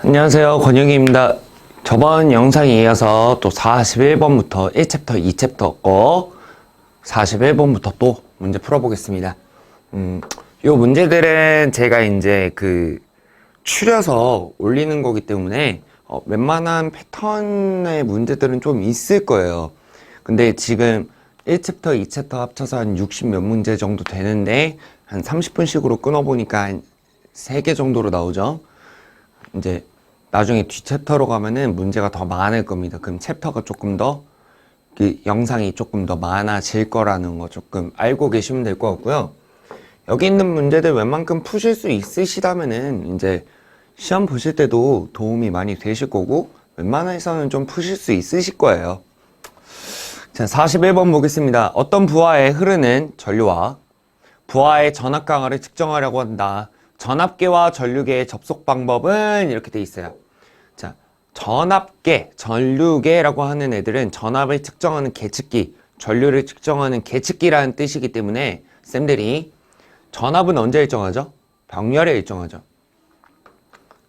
안녕하세요, 권영희입니다. 저번 영상에 이어서 또 41번부터 1챕터, 2챕터 거 41번부터 또 문제 풀어보겠습니다. 요 문제들은 제가 이제 추려서 올리는 거기 때문에 웬만한 패턴의 문제들은 좀 있을 거예요. 근데 지금 1챕터, 2챕터 합쳐서 한 60 몇 문제 정도 되는데 한 30분씩으로 끊어보니까 한 3개 정도로 나오죠. 이제 나중에 뒤 챕터로 가면은 문제가 더 많을 겁니다. 그럼 챕터가 조금 더 영상이 조금 더 많아질 거라는 거 조금 알고 계시면 될 것 같고요. 여기 있는 문제들 웬만큼 푸실 수 있으시다면은 이제 시험 보실 때도 도움이 많이 되실 거고 웬만해서는 좀 푸실 수 있으실 거예요. 자, 41번 보겠습니다. 어떤 부하에 흐르는 전류와 부하의 전압 강하를 측정하려고 한다. 전압계와 전류계의 접속 방법은 이렇게 돼 있어요. 자, 전압계, 전류계라고 하는 애들은 전압을 측정하는 계측기, 전류를 측정하는 계측기라는 뜻이기 때문에 쌤들이 전압은 언제 일정하죠? 병렬에 일정하죠.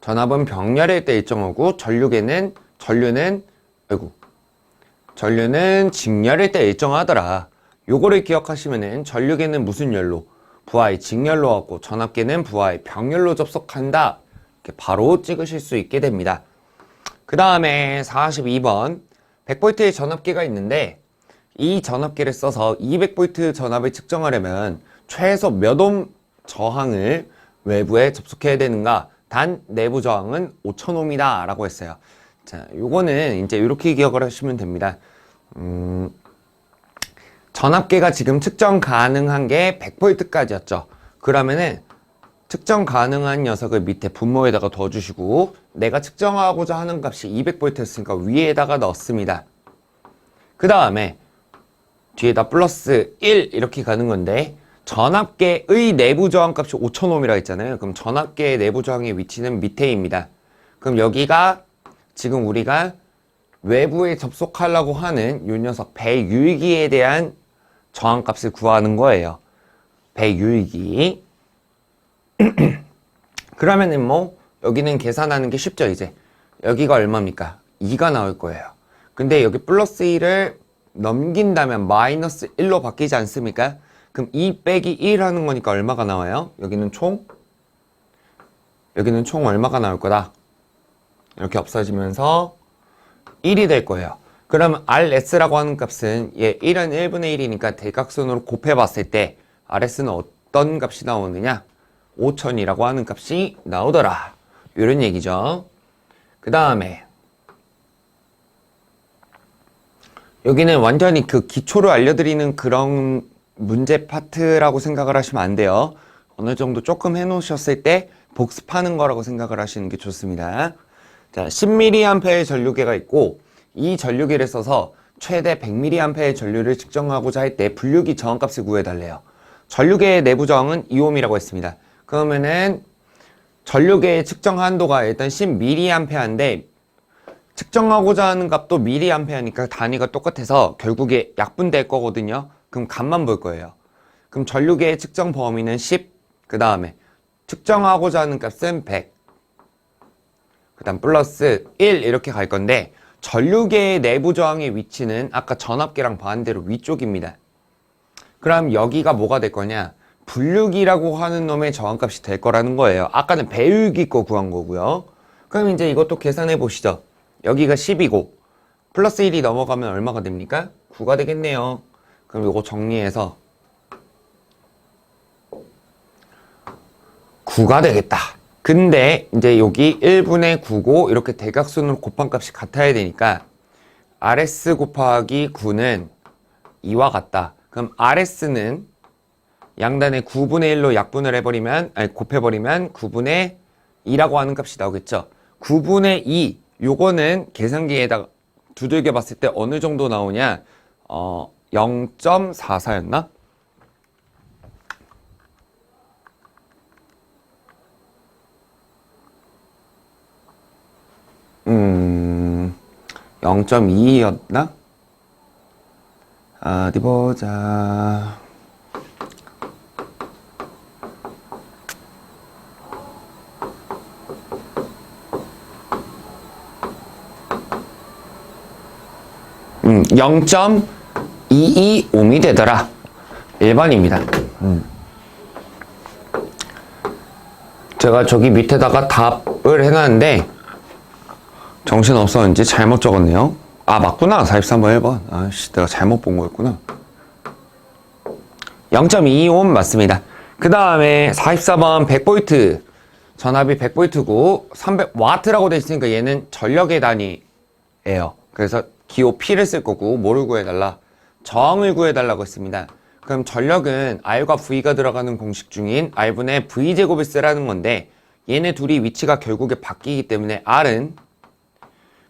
전압은 병렬일 때 일정하고 전류는 직렬일 때 일정하더라. 요거를 기억하시면은 전류계는 무슨 열로? 부하의 직열로 하고 전압계는 부하의 병렬로 접속한다. 이렇게 바로 찍으실 수 있게 됩니다. 그 다음에 42번 100V의 전압계가 있는데 이 전압계를 써서 200V 전압을 측정하려면 최소 몇 옴 저항을 외부에 접속해야 되는가? 단 내부 저항은 5000옴이다 라고 했어요. 자, 요거는 이제 이렇게 기억을 하시면 됩니다. 전압계가 지금 측정 가능한 게 100V까지였죠. 그러면은 측정 가능한 녀석을 밑에 분모에다가 둬주시고 내가 측정하고자 하는 값이 200V였으니까 위에다가 넣습니다. 그 다음에 뒤에다 플러스 1 이렇게 가는 건데 전압계의 내부 저항 값이 5000옴이라 했잖아요. 그럼 전압계의 내부 저항의 위치는 밑에입니다. 그럼 여기가 지금 우리가 외부에 접속하려고 하는 이 녀석 배유기에 대한 저항값을 구하는 거예요. 배유기. 그러면은 뭐 여기는 계산하는 게 쉽죠. 이제 여기가 얼마입니까? 2가 나올 거예요. 근데 여기 플러스 1을 넘긴다면 마이너스 1로 바뀌지 않습니까? 그럼 2 빼기 1 하는 거니까 얼마가 나와요? 여기는 총 얼마가 나올 거다? 이렇게 없어지면서 1이 될 거예요. 그러면 RS라고 하는 값은 1은 1분의 1이니까 대각선으로 곱해봤을 때 RS는 어떤 값이 나오느냐? 5000이라고 하는 값이 나오더라. 이런 얘기죠. 그 다음에 여기는 완전히 기초를 알려드리는 그런 문제 파트라고 생각을 하시면 안 돼요. 어느 정도 조금 해놓으셨을 때 복습하는 거라고 생각을 하시는 게 좋습니다. 자, 10mA의 전류계가 있고 이 전류계를 써서 최대 100mA의 전류를 측정하고자 할 때 분류기 저항값을 구해달래요. 전류계의 내부 저항은 2옴이라고 했습니다. 그러면은 전류계의 측정 한도가 일단 10mA인데 측정하고자 하는 값도 mA니까 단위가 똑같아서 결국에 약분될 거거든요. 그럼 값만 볼 거예요. 그럼 전류계의 측정 범위는 10, 그 다음에 측정하고자 하는 값은 100, 그 다음 플러스 1 이렇게 갈 건데 전류계의 내부 저항의 위치는 아까 전압계랑 반대로 위쪽입니다. 그럼 여기가 뭐가 될 거냐? 분류기라고 하는 놈의 저항값이 될 거라는 거예요. 아까는 배유기 거 구한 거고요. 그럼 이제 이것도 계산해 보시죠. 여기가 10이고 플러스 1이 넘어가면 얼마가 됩니까? 9가 되겠네요. 그럼 이거 정리해서 9가 되겠다. 근데 이제 여기 1분의 9고 이렇게 대각선으로 곱한 값이 같아야 되니까 RS 곱하기 9는 2와 같다. 그럼 RS는 양단에 9분의 1로 약분을 해버리면, 곱해버리면 9분의 2라고 하는 값이 나오겠죠. 9분의 2, 요거는 계산기에다가 두들겨 봤을 때 어느 정도 나오냐? 0.44였나? 0.2였나? 어디 보자. 0.225옴이 되더라. 1번입니다. 제가 저기 밑에다가 답을 해놨는데 정신없었는지 잘못 적었네요. 아, 맞구나. 43번 1번. 아씨, 내가 잘못 본 거였구나. 0.225옴 맞습니다. 그 다음에 44번 100V. 전압이 100V고 300W라고 되어 있으니까 얘는 전력의 단위예요. 그래서 기호 P를 쓸 거고 뭐를 구해달라? 저항을 구해달라고 했습니다. 그럼 전력은 R과 V가 들어가는 공식 중인 R분의 V제곱을 쓰라는 건데 얘네 둘이 위치가 결국에 바뀌기 때문에 R은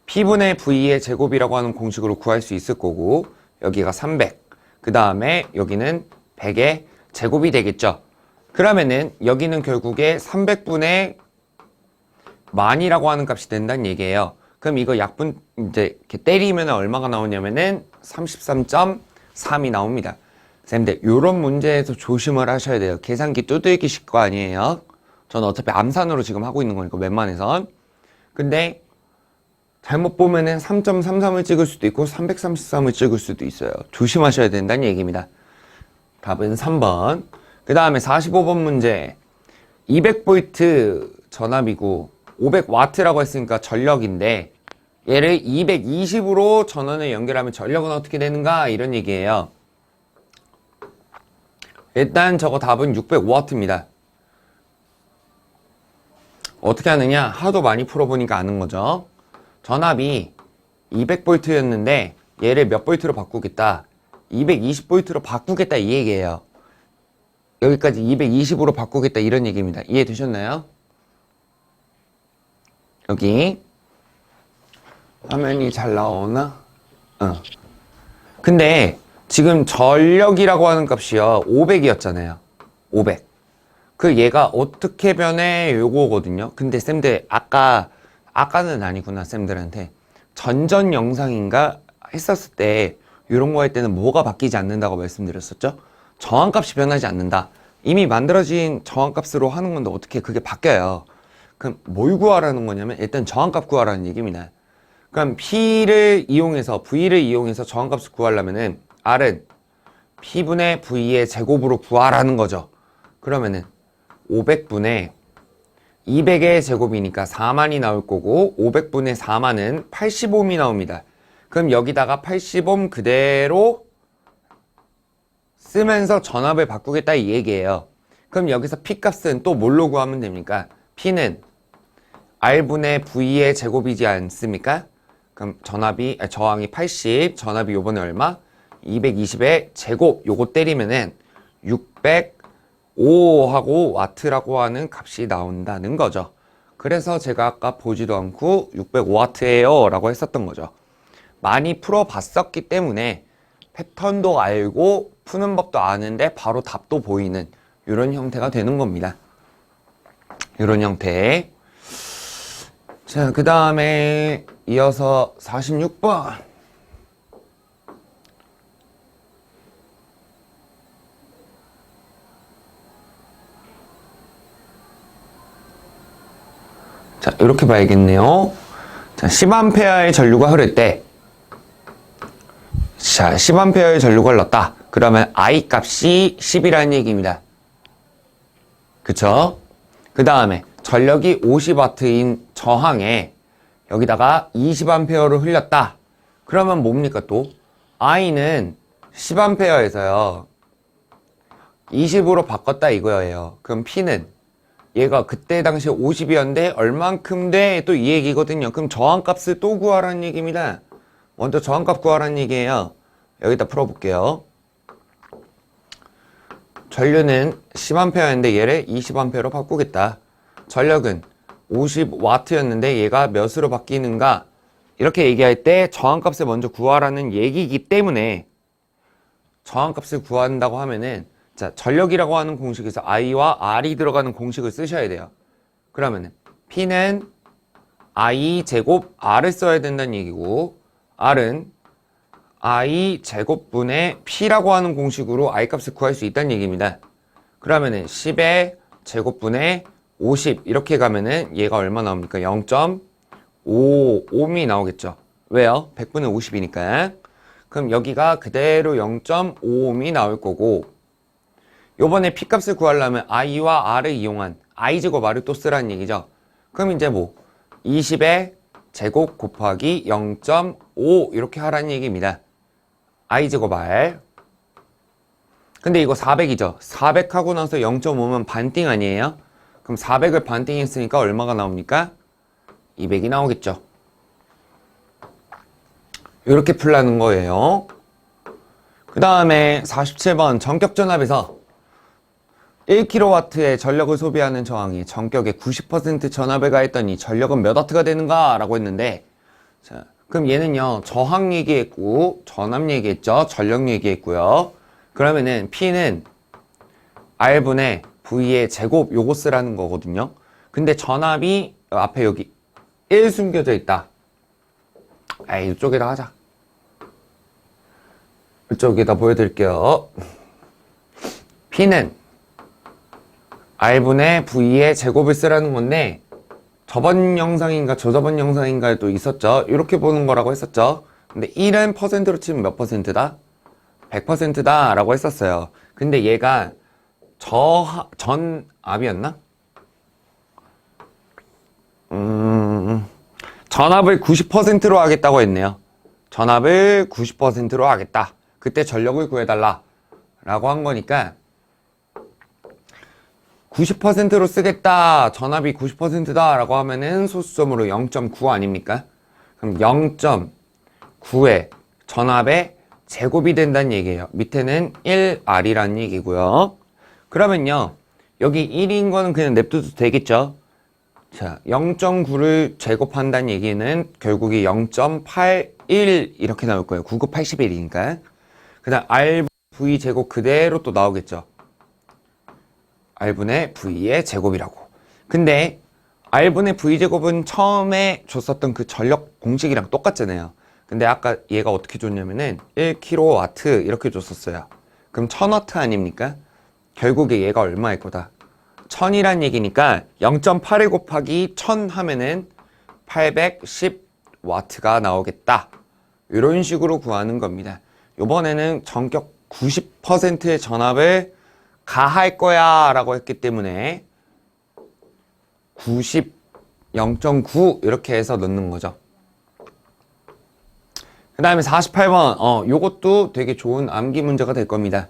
P분의 V의 제곱이라고 하는 공식으로 구할 수 있을 거고 여기가 300, 그 다음에 여기는 100의 제곱이 되겠죠. 그러면은 여기는 결국에 300분의 만이라고 하는 값이 된다는 얘기예요. 그럼 이거 약분 이제 이렇게 때리면 얼마가 나오냐면은 33.3이 나옵니다. 쌤들 요런 문제에서 조심을 하셔야 돼요. 계산기 두들기실 거 아니에요. 저는 어차피 암산으로 지금 하고 있는 거니까 웬만해선. 근데 잘못 보면은 3.33을 찍을 수도 있고 333을 찍을 수도 있어요. 조심하셔야 된다는 얘기입니다. 답은 3번. 그 다음에 45번 문제. 200V 전압이고 500W라고 했으니까 전력인데 얘를 220으로 전원을 연결하면 전력은 어떻게 되는가? 이런 얘기예요. 일단 저거 답은 600W입니다. 어떻게 하느냐? 하도 많이 풀어보니까 아는 거죠. 전압이 200V였는데 얘를 몇 V로 바꾸겠다? 220V로 바꾸겠다 이 얘기예요. 여기까지 220으로 바꾸겠다 이런 얘기입니다. 이해되셨나요? 여기 화면이 잘 나오나? 근데 지금 전력이라고 하는 값이요 500이었잖아요. 500. 그 얘가 어떻게 변해? 요거거든요. 근데 쌤들 아까는 아니구나 쌤들한테 전전 영상인가 했었을 때 이런 거 할 때는 뭐가 바뀌지 않는다고 말씀드렸었죠? 저항값이 변하지 않는다. 이미 만들어진 저항값으로 하는 건데 어떻게 그게 바뀌어요? 그럼 뭘 구하라는 거냐면 일단 저항값 구하라는 얘기입니다. 그럼 P를 이용해서 V를 이용해서 저항값을 구하려면은 R은 P분의 V의 제곱으로 구하라는 거죠. 그러면은 500분의 200의 제곱이니까 4만이 나올 거고 500분의 4만은 80옴이 나옵니다. 그럼 여기다가 80옴 그대로 쓰면서 전압을 바꾸겠다 이 얘기예요. 그럼 여기서 P값은 또 뭘로 구하면 됩니까? P는 R분의 V의 제곱이지 않습니까? 그럼 저항이 80, 전압이 요번에 얼마? 220의 제곱 요거 때리면은 605하고 와트라고 하는 값이 나온다는 거죠. 그래서 제가 아까 보지도 않고 605와트예요 라고 했었던 거죠. 많이 풀어봤었기 때문에 패턴도 알고 푸는 법도 아는데 바로 답도 보이는 이런 형태가 되는 겁니다. 이런 형태. 자, 그 다음에 이어서 46번. 자, 이렇게 봐야겠네요. 자, 10A의 전류가 흐를 때, 자, 10A의 전류가 흘렀다. 그러면 I 값이 10이라는 얘기입니다. 그쵸? 그 다음에 전력이 50W인 저항에 여기다가 20A를 흘렸다. 그러면 뭡니까 또? I는 10A에서요. 20으로 바꿨다 이거예요. 그럼 P는 얘가 그때 당시에 50이었는데 얼만큼 돼? 또 이 얘기거든요. 그럼 저항값을 또 구하라는 얘기입니다. 먼저 저항값 구하라는 얘기예요. 여기다 풀어볼게요. 전류는 10A였는데 얘를 20A로 바꾸겠다. 전력은 50W였는데 얘가 몇으로 바뀌는가? 이렇게 얘기할 때 저항값을 먼저 구하라는 얘기이기 때문에 저항값을 구한다고 하면은 자, 전력이라고 하는 공식에서 I와 R이 들어가는 공식을 쓰셔야 돼요. 그러면은 P는 I 제곱 R을 써야 된다는 얘기고 R은 I 제곱분의 P라고 하는 공식으로 I 값을 구할 수 있다는 얘기입니다. 그러면은 10의 제곱분의 50 이렇게 가면은 얘가 얼마 나옵니까? 0.55옴이 나오겠죠. 왜요? 100분의 50이니까. 그럼 여기가 그대로 0.5ohm이 나올 거고, 요번에 P값을 구하려면 I와 R을 이용한 I제곱 R을 또 쓰라는 얘기죠. 그럼 이제 뭐 20의 제곱 곱하기 0.5 이렇게 하라는 얘기입니다. I제곱 R. 근데 이거 400이죠. 400 하고 나서 0.5면 반띵 아니에요? 그럼 400을 반띵했으니까 얼마가 나옵니까? 200이 나오겠죠. 이렇게 풀라는 거예요. 그 다음에 47번 전격전압에서 1kW의 전력을 소비하는 저항이 전격의 90% 전압을 가했더니 전력은 몇 와트가 되는가? 라고 했는데, 자, 그럼 얘는요, 저항 얘기했고, 전압 얘기했죠? 전력 얘기했고요. 그러면은 P는 R분의 V의 제곱 요거 쓰라는 거거든요. 근데 전압이 앞에 여기 1 숨겨져 있다. 에이, 이쪽에다 하자. 이쪽에다 보여드릴게요. P는 R분의 V의 제곱을 쓰라는 건데, 저번 영상인가 저저번 영상인가에도 있었죠. 이렇게 보는 거라고 했었죠. 근데 1은 퍼센트로 치면 몇 퍼센트다? 100%다 라고 했었어요. 근데 얘가 전압이었나? 전압을 90%로 하겠다고 했네요. 전압을 90%로 하겠다. 그때 전력을 구해달라 라고 한 거니까 90%로 쓰겠다. 전압이 90%다 라고 하면은 소수점으로 0.9 아닙니까? 그럼 0.9의 전압의 제곱이 된다는 얘기예요. 밑에는 1R이라는 얘기고요. 그러면요, 여기 1인 거는 그냥 냅둬도 되겠죠? 자, 0.9를 제곱한다는 얘기는 결국에 0.81 이렇게 나올 거예요. 99, 81이니까. 그 다음 RV 제곱 그대로 또 나오겠죠. R분의 V의 제곱이라고. 근데 R분의 V 제곱은 처음에 줬었던 그 전력 공식이랑 똑같잖아요. 근데 아까 얘가 어떻게 줬냐면은 1kW 이렇게 줬었어요. 그럼 1000W 아닙니까? 결국에 얘가 얼마일 거다? 1000이란 얘기니까 0.81 곱하기 1000 하면은 810W가 나오겠다. 이런 식으로 구하는 겁니다. 이번에는 전격 90%의 전압을 가할 거야 라고 했기 때문에 90, 0.9 이렇게 해서 넣는 거죠. 그 다음에 48번 요것도 되게 좋은 암기 문제가 될 겁니다.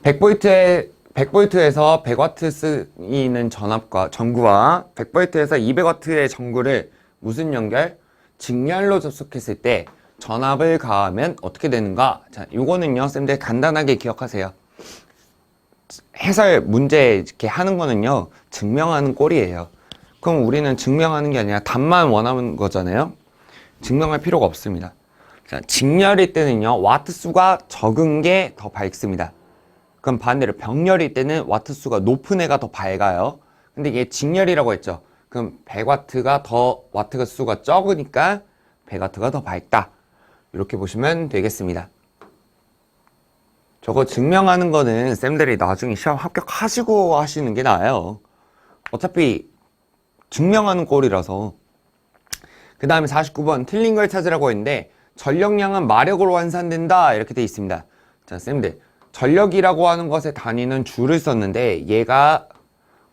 100V에서 100W 쓰이는 전구와 100V에서 200W의 전구를 무슨 연결? 직렬로 접속했을 때 전압을 가하면 어떻게 되는가? 자, 요거는요, 쌤들 간단하게 기억하세요. 해설 문제 이렇게 하는 거는요, 증명하는 꼴이에요. 그럼 우리는 증명하는 게 아니라 답만 원하는 거잖아요. 증명할 필요가 없습니다. 자, 직렬일 때는요, 와트 수가 적은 게 더 밝습니다. 그럼 반대로 병렬일 때는 와트 수가 높은 애가 더 밝아요. 근데 이게 직렬이라고 했죠. 그럼 100W가 더 와트가 수가 적으니까 100W가 더 밝다. 이렇게 보시면 되겠습니다. 저거 증명하는 거는 쌤들이 나중에 시험 합격하시고 하시는 게 나아요. 어차피 증명하는 꼴이라서. 그 다음에 49번 틀린 걸 찾으라고 했는데 전력량은 마력으로 환산된다 이렇게 돼 있습니다. 자, 쌤들 전력이라고 하는 것의 단위는 줄을 썼는데 얘가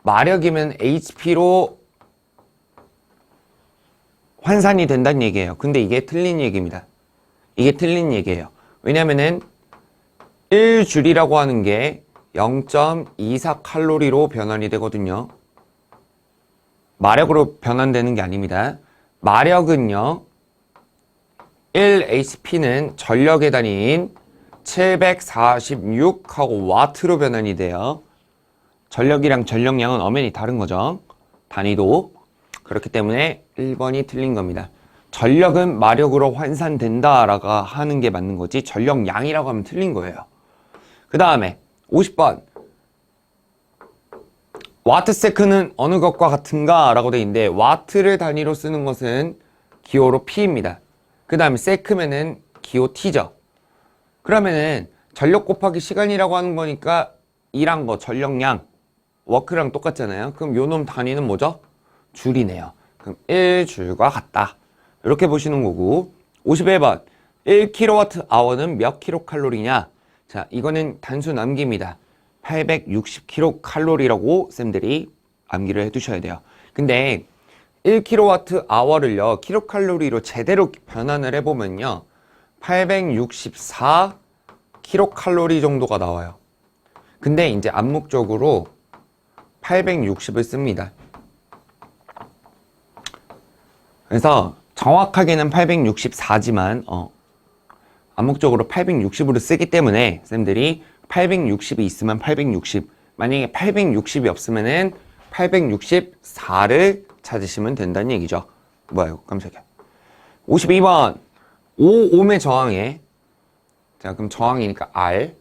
마력이면 HP로 환산이 된다는 얘기예요. 근데 이게 틀린 얘기입니다. 이게 틀린 얘기예요. 왜냐면은 1줄이라고 하는 게 0.24칼로리로 변환이 되거든요. 마력으로 변환되는 게 아닙니다. 마력은요, 1HP는 전력의 단위인 746하고 와트로 변환이 돼요. 전력이랑 전력량은 엄연히 다른 거죠. 단위도. 그렇기 때문에 1번이 틀린 겁니다. 전력은 마력으로 환산된다 라고 하는 게 맞는 거지 전력량이라고 하면 틀린 거예요. 그 다음에 50번 와트세크는 어느 것과 같은가 라고 되어 있는데 와트를 단위로 쓰는 것은 기호로 P입니다. 그 다음에 세크면은 기호 T죠. 그러면은 전력 곱하기 시간이라고 하는 거니까 일한 거 전력량 워크랑 똑같잖아요. 그럼 요 놈 단위는 뭐죠? 줄이네요. 그럼 1줄과 같다. 이렇게 보시는 거고 51번 1kWh는 몇 킬로칼로리냐? 자, 이거는 단순 암기입니다. 860kcal라고 쌤들이 암기를 해두셔야 돼요. 근데 1kWh를요, 킬로칼로리로 제대로 변환을 해보면요, 864kcal 정도가 나와요. 근데 이제 암묵적으로 860을 씁니다. 그래서 정확하게는 864지만 암묵적으로 860으로 쓰기 때문에 쌤들이 860이 있으면 860, 만약에 860이 없으면은 864를 찾으시면 된다는 얘기죠. 뭐야 이거 깜짝이야. 52번 5옴의 저항에, 자 그럼 저항이니까 R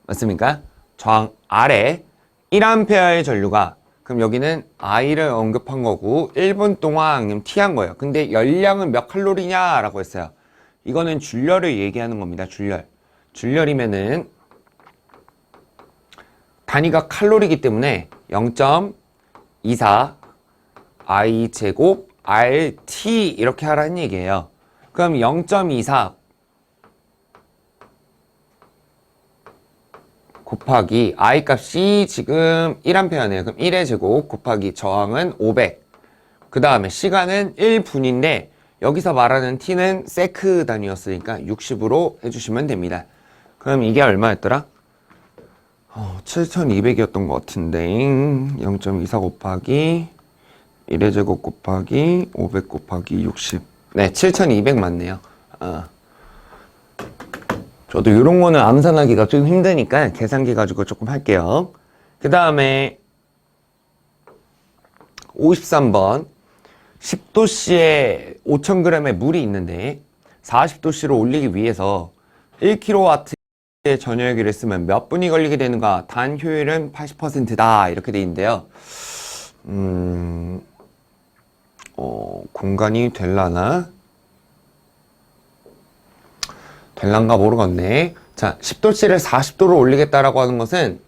맞습니까? 저항 R에 1A의 전류가, 그럼 여기는 I를 언급한 거고 1분 동안 T 한 거예요. 근데 열량은 몇 칼로리냐 라고 했어요. 이거는 줄열을 얘기하는 겁니다. 줄열이면은 단위가 칼로리이기 때문에 0.24 I 제곱 RT 이렇게 하라는 얘기예요. 그럼 0.24 곱하기 I 값이 지금 1A네요. 그럼 1의 제곱 곱하기 저항은 500. 그 다음에 시간은 1분인데 여기서 말하는 T는 세크 단위였으니까 60으로 해주시면 됩니다. 그럼 이게 얼마였더라? 7200이었던 것 같은데 0.24 곱하기 1의 제곱 곱하기 500 곱하기 60. 네, 7200 맞네요. 저도 이런 거는 암산하기가 좀 힘드니까 계산기 가지고 조금 할게요. 그 다음에 53번 10도씨에 5000g의 물이 있는데 40도씨로 올리기 위해서 1kW의 전열기를 쓰면 몇 분이 걸리게 되는가? 단 효율은 80%다 이렇게 돼 있는데요. 공간이 될라나? 될란가 모르겠네. 자, 10도씨를 40도로 올리겠다라고 하는 것은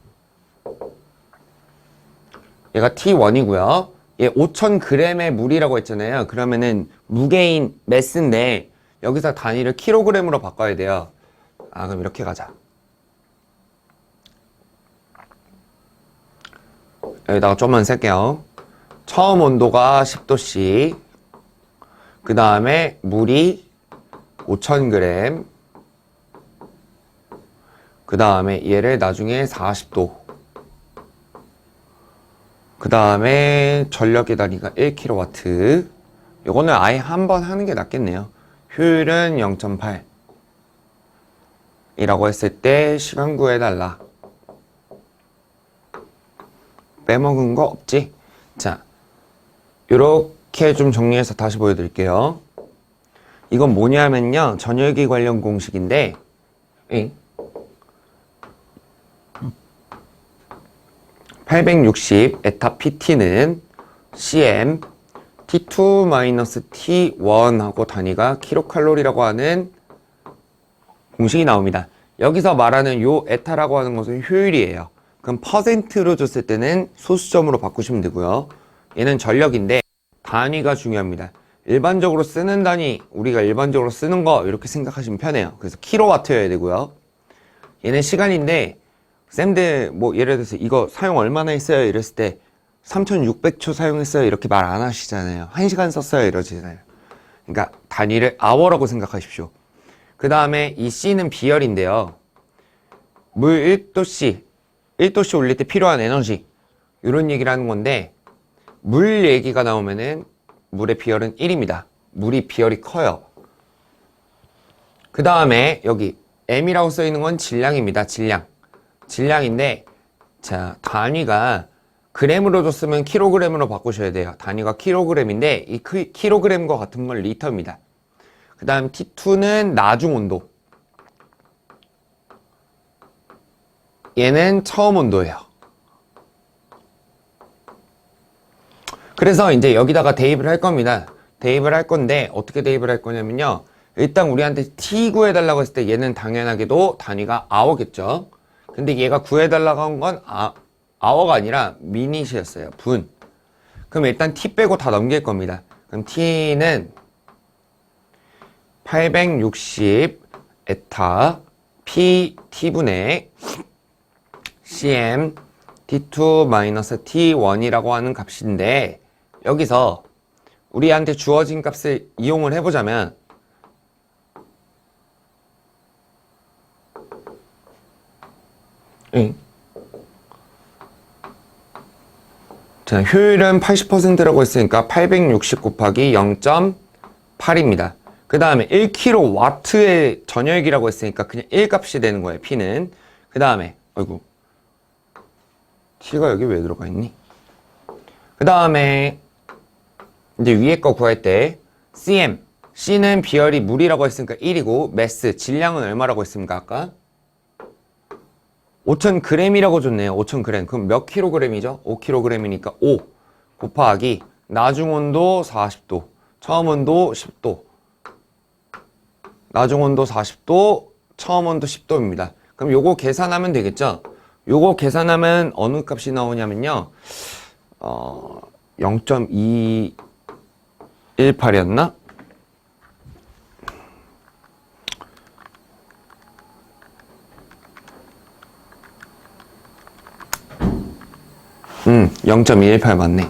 얘가 T1이고요. 얘 5000g의 물이라고 했잖아요. 그러면은 무게인 매스인데 여기서 단위를 킬로그램으로 바꿔야 돼요. 그럼 이렇게 가자. 여기다가 좀만 쓸게요. 처음 온도가 10도씨, 그 다음에 물이 5000g, 그 다음에 얘를 나중에 40도, 그 다음에 전력의 단위가 1kW. 요거는 아예 한 번 하는 게 낫겠네요. 효율은 0.8 이라고 했을 때 시간 구해달라. 빼먹은 거 없지? 자, 요렇게 좀 정리해서 다시 보여드릴게요. 이건 뭐냐면요, 전열기 관련 공식인데 860 에타 PT는 CM T2-T1 하고 단위가 킬로칼로리라고 하는 공식이 나옵니다. 여기서 말하는 요 에타라고 하는 것은 효율이에요. 그럼 퍼센트로 줬을 때는 소수점으로 바꾸시면 되고요. 얘는 전력인데 단위가 중요합니다. 일반적으로 쓰는 단위, 우리가 일반적으로 쓰는 거 이렇게 생각하시면 편해요. 그래서 킬로와트여야 되고요. 얘는 시간인데 쌤들 뭐 예를 들어서 이거 사용 얼마나 했어요 이랬을 때 3600초 사용했어요 이렇게 말 안 하시잖아요. 1시간 썼어요 이러시잖아요. 그러니까 단위를 hour라고 생각하십시오. 그 다음에 이 C는 비열인데요. 물 1도씨 올릴 때 필요한 에너지 이런 얘기를 하는 건데, 물 얘기가 나오면은 물의 비열은 1입니다. 물이 비열이 커요. 그 다음에 여기 M이라고 써 있는 건 질량입니다. 질량인데, 자, 단위가 그램으로 줬으면 킬로그램으로 바꾸셔야 돼요. 단위가 킬로그램인데 이 킬로그램과 같은 건 리터입니다. 그 다음 T2는 나중 온도, 얘는 처음 온도예요. 그래서 이제 여기다가 대입을 할 겁니다. 대입을 할 건데 어떻게 대입을 할 거냐면요, 일단 우리한테 T 구해달라고 했을 때 얘는 당연하게도 단위가 hour겠죠. 근데 얘가 구해달라고 한 건 hour가 아니라 미닛이었어요. 분. 그럼 일단 T 빼고 다 넘길 겁니다. 그럼 T는 860 에타 P T분의 CM T2-T1이라고 하는 값인데, 여기서 우리한테 주어진 값을 이용을 해보자면 자, 효율은 80%라고 했으니까 860 곱하기 0.8입니다. 그 다음에 1kW의 전열기라고 했으니까 그냥 1값이 되는 거예요, P는. 그 다음에, 아이고, T가 여기 왜 들어가 있니? 그 다음에, 이제 위에 거 구할 때, CM, C는 비열이 물이라고 했으니까 1이고, 매스, 질량은 얼마라고 했습니까, 아까? 5,000g이라고 줬네요. 5,000g. 그럼 몇 kg이죠? 5kg이니까 5 곱하기 나중 온도 40도, 처음 온도 10도. 나중 온도 40도, 처음 온도 10도입니다. 그럼 요거 계산하면 되겠죠? 요거 계산하면 어느 값이 나오냐면요. 0.218이었나? 0.218 맞네.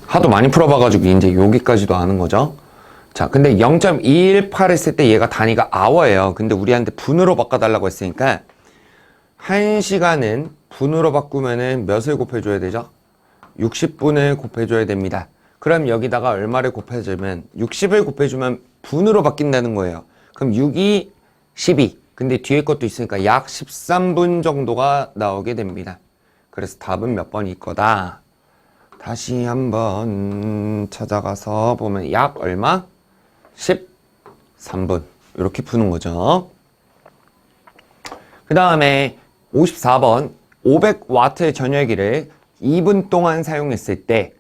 하도 많이 풀어봐가지고 이제 여기까지도 아는 거죠. 자, 근데 0.218 했을 때 얘가 단위가 아워예요. 근데 우리한테 분으로 바꿔달라고 했으니까 1시간은 분으로 바꾸면은 몇을 곱해줘야 되죠? 60분을 곱해줘야 됩니다. 그럼 여기다가 얼마를 곱해주면 60을 곱해주면 분으로 바뀐다는 거예요. 그럼 6이 12. 근데 뒤에 것도 있으니까 약 13분 정도가 나오게 됩니다. 그래서 답은 몇 번일 거다. 다시 한번 찾아가서 보면 약 얼마? 13분. 이렇게 푸는 거죠. 그 다음에 54번 500W의 전열기를 2분 동안 사용했을 때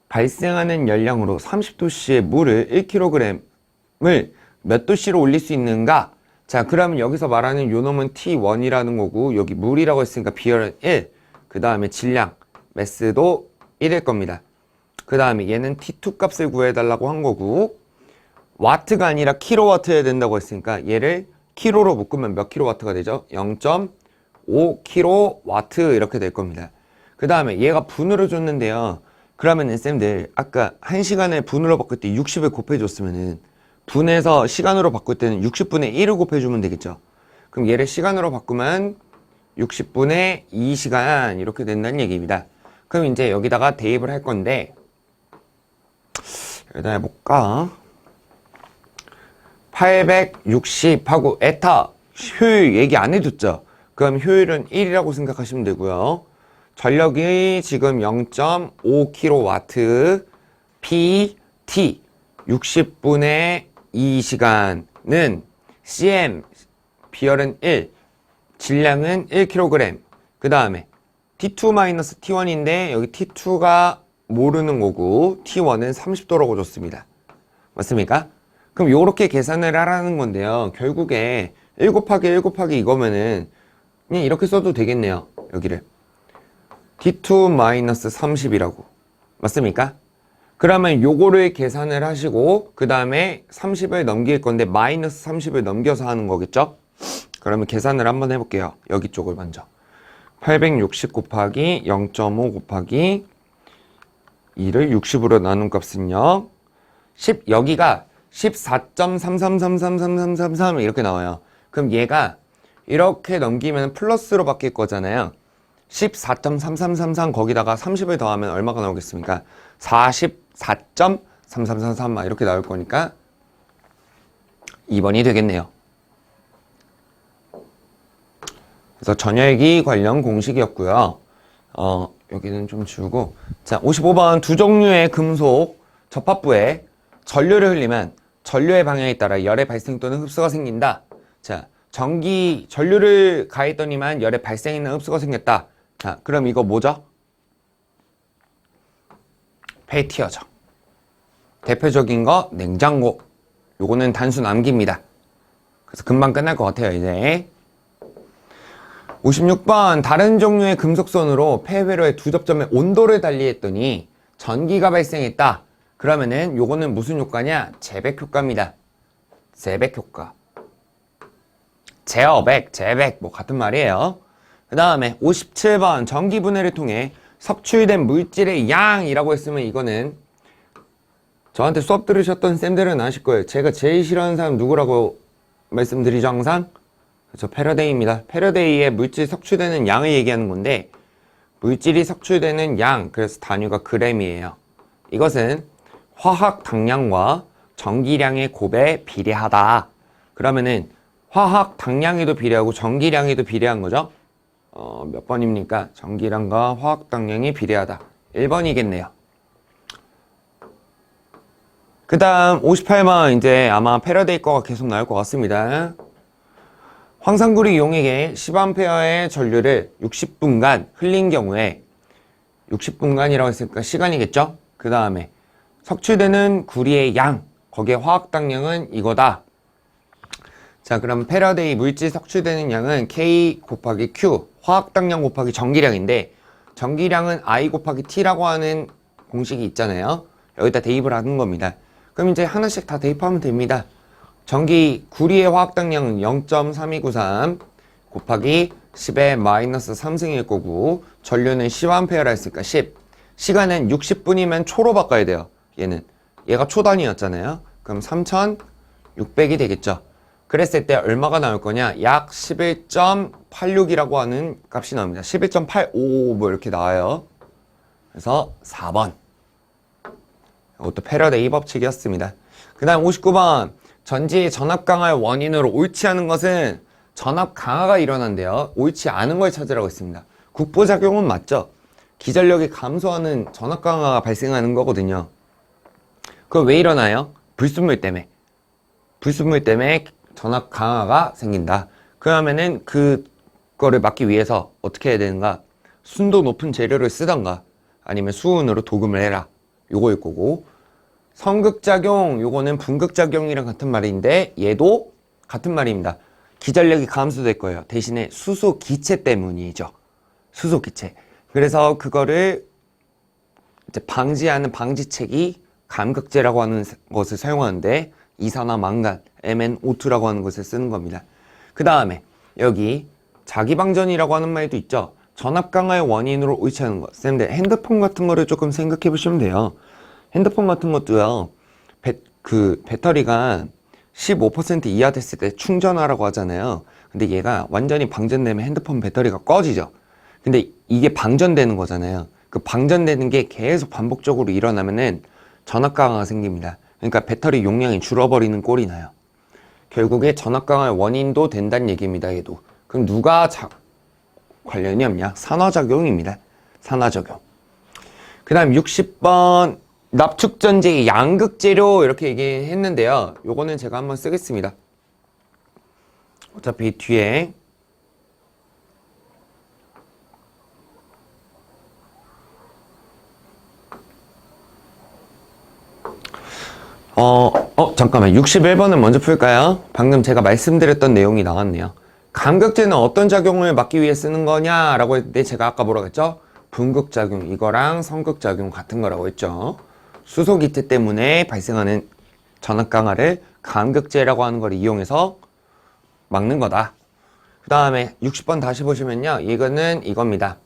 발생하는 열량으로 30도씨의 물을 1kg을 몇 도씨로 올릴 수 있는가? 자, 그러면 여기서 말하는 요 놈은 T1이라는 거고, 여기 물이라고 했으니까 비열은 1. 그 다음에 질량, 매스도 1일 겁니다. 그 다음에 얘는 T2 값을 구해달라고 한 거고, 와트가 아니라 킬로와트여야 된다고 했으니까 얘를 킬로로 묶으면 몇 킬로와트가 되죠? 0.5 킬로와트 이렇게 될 겁니다. 그 다음에 얘가 분으로 줬는데요. 그러면은 쌤들 아까 1시간을 분으로 바꿀 때 60을 곱해줬으면은 분에서 시간으로 바꿀 때는 60분의 1을 곱해주면 되겠죠. 그럼 얘를 시간으로 바꾸면 60분의 2시간 이렇게 된다는 얘기입니다. 그럼 이제 여기다가 대입을 할 건데 일단 해볼까? 860하고 에타 효율 얘기 안 해줬죠? 그럼 효율은 1이라고 생각하시면 되고요. 전력이 지금 0.5kW PT 60분의 2시간은 CM 비열은 1 질량은 1kg 그 다음에 T2-T1인데 여기 T2가 모르는 거고 T1은 30도라고 줬습니다. 맞습니까? 그럼 요렇게 계산을 하라는 건데요. 결국에 1 곱하기 1 곱하기 이거면은 그냥 이렇게 써도 되겠네요. 여기를 T2-30이라고 맞습니까? 그러면 요거를 계산을 하시고 그 다음에 30을 넘길 건데 마이너스 30을 넘겨서 하는 거겠죠? 그러면 계산을 한번 해볼게요. 여기 쪽을 먼저 860 곱하기 0.5 곱하기 2를 60으로 나눈 값은요 10 여기가 14.33333333 이렇게 나와요. 그럼 얘가 이렇게 넘기면 플러스로 바뀔 거잖아요. 14.3333 거기다가 30을 더하면 얼마가 나오겠습니까? 44.3333 이렇게 나올 거니까 2번이 되겠네요. 그래서 전열기 관련 공식이었고요. 여기는 좀 지우고 자 55번 두 종류의 금속 접합부에 전류를 흘리면 전류의 방향에 따라 열의 발생 또는 흡수가 생긴다. 자 전류를 가했더니만 열의 발생이나 흡수가 생겼다. 자 그럼 이거 뭐죠? 펠티어죠. 대표적인 거 냉장고. 요거는 단수 남깁니다. 그래서 금방 끝날 것 같아요 이제. 56번 다른 종류의 금속선으로 폐회로의 두 접점의 온도를 달리했더니 전기가 발생했다. 그러면은 요거는 무슨 효과냐? 재백 효과입니다. 재백 효과. 제어백, 제백 뭐 같은 말이에요. 그 다음에 57번 전기분해를 통해 섭취된 물질의 양이라고 했으면 이거는 저한테 수업 들으셨던 쌤들은 아실 거예요. 제가 제일 싫어하는 사람 누구라고 말씀드리죠 항상? 그렇죠, 패러데이입니다. 패러데이의 물질 섭취되는 양을 얘기하는 건데 물질이 섭취되는 양, 그래서 단위가 그램이에요. 이것은 화학 당량과 전기량의 곱에 비례하다. 그러면은 화학 당량에도 비례하고 전기량에도 비례한 거죠. 몇 번입니까? 전기량과 화학 당량이 비례하다. 1번이겠네요. 그 다음 58번 이제 아마 패러데이 거가 계속 나올 것 같습니다. 황산구리 용액에 10A의 전류를 60분간 흘린 경우에 60분간이라고 했으니까 시간이겠죠? 그 다음에 섭취되는 구리의 양, 거기에 화학당량은 이거다. 자, 그럼 패러데이 물질 섭취되는 양은 K 곱하기 Q, 화학당량 곱하기 전기량인데 전기량은 I 곱하기 T라고 하는 공식이 있잖아요. 여기다 대입을 하는 겁니다. 그럼 이제 하나씩 다 대입하면 됩니다. 구리의 화학당량은 0.3293 곱하기 10의 마이너스 3승일 거고 전류는 10A라 했으니까 10. 시간은 60분이면 초로 바꿔야 돼요. 얘가 초 단위였잖아요. 그럼 3600이 되겠죠. 그랬을 때 얼마가 나올 거냐? 약 11.86이라고 하는 값이 나옵니다. 11.85 뭐 이렇게 나와요. 그래서 4번. 이것도 패러데이 법칙이었습니다. 그 다음 59번. 전지의 전압 강화의 원인으로 옳지 않은 것은 전압 강화가 일어난대요. 옳지 않은 걸 찾으라고 했습니다. 국보작용은 맞죠? 기전력이 감소하는 전압 강화가 발생하는 거거든요. 그거 왜 일어나요? 불순물 때문에. 불순물 때문에 전압 강화가 생긴다. 그러면은 그거를 막기 위해서 어떻게 해야 되는가? 순도 높은 재료를 쓰던가 아니면 수은으로 도금을 해라. 요거일 거고 성극작용, 요거는 분극작용이랑 같은 말인데 얘도 같은 말입니다. 기전력이 감소될 거예요. 대신에 수소 기체 때문이죠. 수소 기체. 그래서 그거를 이제 방지하는 방지책이 감극제라고 하는 것을 사용하는데 이산화망간, MnO2라고 하는 것을 쓰는 겁니다. 그 다음에 여기 자기방전이라고 하는 말도 있죠. 전압 강화의 원인으로 옳지 않은 것. 쌤들 핸드폰 같은 거를 조금 생각해 보시면 돼요. 핸드폰 같은 것도요. 배터리가 15% 이하 됐을 때 충전하라고 하잖아요. 근데 얘가 완전히 방전되면 핸드폰 배터리가 꺼지죠. 근데 이게 방전되는 거잖아요. 그 방전되는 게 계속 반복적으로 일어나면은 전압 강화가 생깁니다. 그러니까 배터리 용량이 줄어버리는 꼴이 나요. 결국에 전압 강화의 원인도 된다는 얘기입니다. 얘도. 그럼 누가 관련이 없냐? 산화작용입니다. 산화작용. 그 다음 60번 납축전지의 양극재료 이렇게 얘기했는데요. 요거는 제가 한번 쓰겠습니다. 어차피 뒤에 잠깐만 61번은 먼저 풀까요? 방금 제가 말씀드렸던 내용이 나왔네요. 감극제는 어떤 작용을 막기 위해 쓰는 거냐라고 했는데 제가 아까 뭐라고 했죠? 분극작용, 이거랑 성극작용 같은 거라고 했죠. 수소기체 때문에 발생하는 전압 강화를 감극제라고 하는 걸 이용해서 막는 거다. 그 다음에 60번 다시 보시면요. 이거는 이겁니다.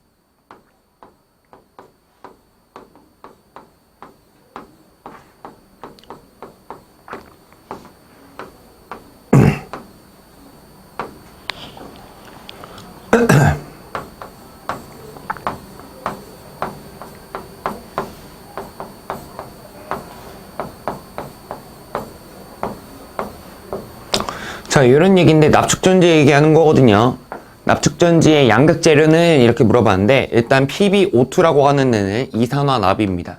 자, 이런 얘기인데 납축전지 얘기하는 거거든요. 납축전지의 양극재료는 이렇게 물어봤는데 일단 PbO2라고 하는 애는 이산화납입니다.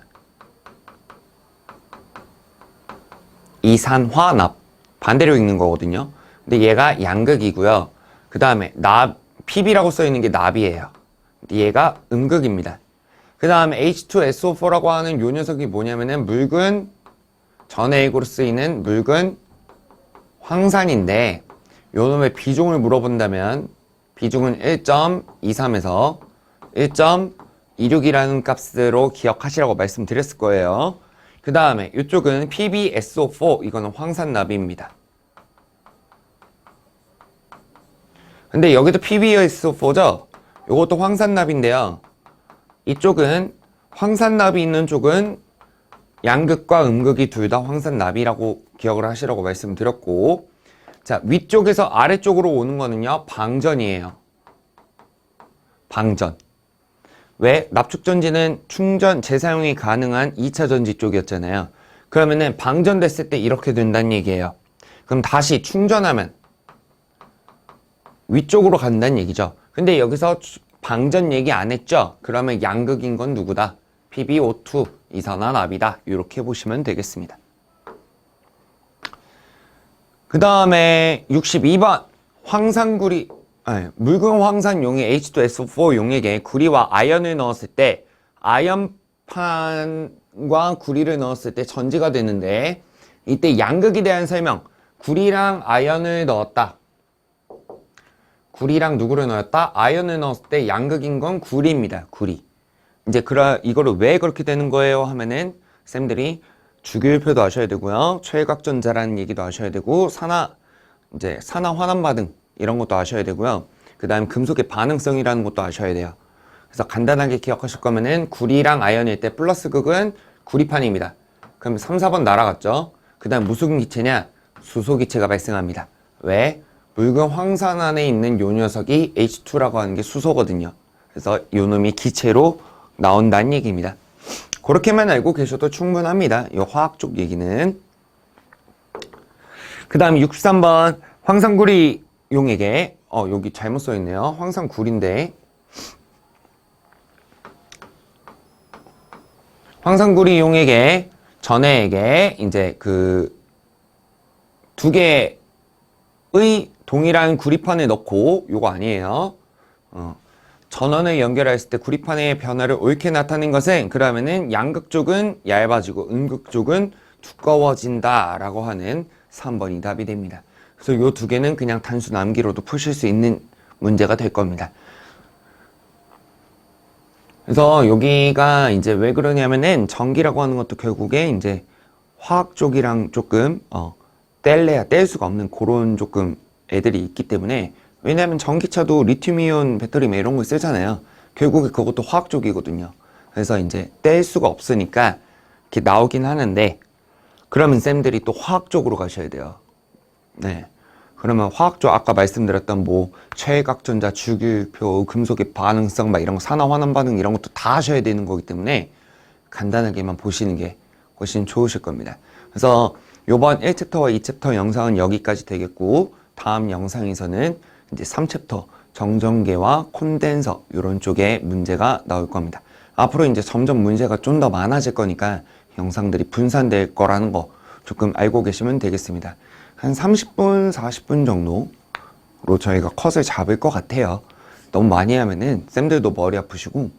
이산화납. 반대로 읽는 거거든요. 근데 얘가 양극이고요. 그 다음에 Pb라고 써있는 게 납이에요. 얘가 음극입니다. 그 다음에 H2SO4라고 하는 요 녀석이 뭐냐면은 묽은 전해액으로 쓰이는 묽은 황산인데 요놈의 비중을 물어본다면 비중은 1.23에서 1.26이라는 값으로 기억하시라고 말씀드렸을 거예요. 그 다음에 이쪽은 PbSO4, 이거는 황산납입니다. 근데 여기도 PbSO4죠? 요것도 황산납인데요. 이쪽은 황산납이 있는 쪽은 양극과 음극이 둘 다 황산납이라고 기억을 하시라고 말씀드렸고, 자, 위쪽에서 아래쪽으로 오는 거는요, 방전이에요. 방전. 왜? 납축전지는 충전, 재사용이 가능한 2차 전지 쪽이었잖아요. 그러면은 방전됐을 때 이렇게 된다는 얘기예요. 그럼 다시 충전하면 위쪽으로 간다는 얘기죠. 근데 여기서 방전 얘기 안 했죠? 그러면 양극인 건 누구다? PbO2, 이산화납이다. 이렇게 보시면 되겠습니다. 그 다음에 62번 황산구리, 묽은 황산용의 H2SO4 용액에 구리와 아연을 넣었을 때 아연판과 구리를 넣었을 때 전지가 되는데, 이때 양극에 대한 설명. 구리랑 아연을 넣었다. 구리랑 누구를 넣었다? 아연을 넣었을 때 양극인 건 구리입니다. 구리. 이제 이거를 왜 그렇게 되는 거예요 하면은 쌤들이 주기율표도 아셔야 되고요. 최각전자라는 얘기도 아셔야 되고, 산화 환원 반응 이런 것도 아셔야 되고요. 그 다음 금속의 반응성이라는 것도 아셔야 돼요. 그래서 간단하게 기억하실 거면은 구리랑 아연일 때 플러스 극은 구리판입니다. 그럼 3, 4번 날아갔죠. 그 다음 무슨 기체냐? 수소기체가 발생합니다. 왜? 묽은 황산 안에 있는 요 녀석이 H2라고 하는 게 수소거든요. 그래서 요 놈이 기체로 나온다는 얘기입니다. 그렇게만 알고 계셔도 충분합니다. 이 화학 쪽 얘기는. 그 다음 63번 황산구리 용액에 여기 잘못 써있네요. 황산구리인데 황산구리 용액에 전해액에 이제 그 두 개의 동일한 구리판을 넣고, 요거 아니에요. 전원을 연결했을 때 구리판의 변화를 옳게 나타낸 것은, 그러면은 양극 쪽은 얇아지고 음극 쪽은 두꺼워진다 라고 하는 3번이 답이 됩니다. 그래서 요 두 개는 그냥 단순 암기로도 푸실 수 있는 문제가 될 겁니다. 그래서 여기가 이제 왜 그러냐면은 전기라고 하는 것도 결국에 이제 화학 쪽이랑 조금 뗄 수가 없는 그런 조금 애들이 있기 때문에, 왜냐하면 전기차도 리튬이온 배터리 이런 거 쓰잖아요. 결국에 그것도 화학 쪽이거든요. 그래서 이제 뗄 수가 없으니까 이렇게 나오긴 하는데, 그러면 쌤들이 또 화학 쪽으로 가셔야 돼요. 네. 그러면 화학 쪽 아까 말씀드렸던 뭐 최각전자, 주기율표, 금속의 반응성 이런 거, 산화 환원 반응 이런 것도 다 하셔야 되는 거기 때문에 간단하게만 보시는 게 훨씬 좋으실 겁니다. 그래서 요번 1챕터와 2챕터 영상은 여기까지 되겠고, 다음 영상에서는 이제 3챕터 정전계와 콘덴서 이런 쪽에 문제가 나올 겁니다. 앞으로 이제 점점 문제가 좀 더 많아질 거니까 영상들이 분산될 거라는 거 조금 알고 계시면 되겠습니다. 한 30분, 40분 정도로 저희가 컷을 잡을 것 같아요. 너무 많이 하면은 쌤들도 머리 아프시고,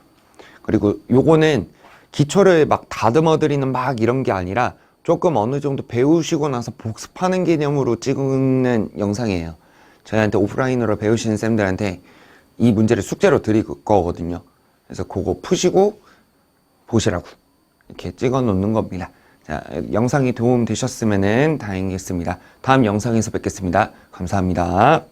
그리고 요거는 기초를 막 다듬어드리는 이런 게 아니라 조금 어느 정도 배우시고 나서 복습하는 개념으로 찍는 영상이에요. 저희한테 오프라인으로 배우시는 쌤들한테 이 문제를 숙제로 드릴 거거든요. 그래서 그거 푸시고 보시라고 이렇게 찍어 놓는 겁니다. 자, 영상이 도움 되셨으면 다행이겠습니다. 다음 영상에서 뵙겠습니다. 감사합니다.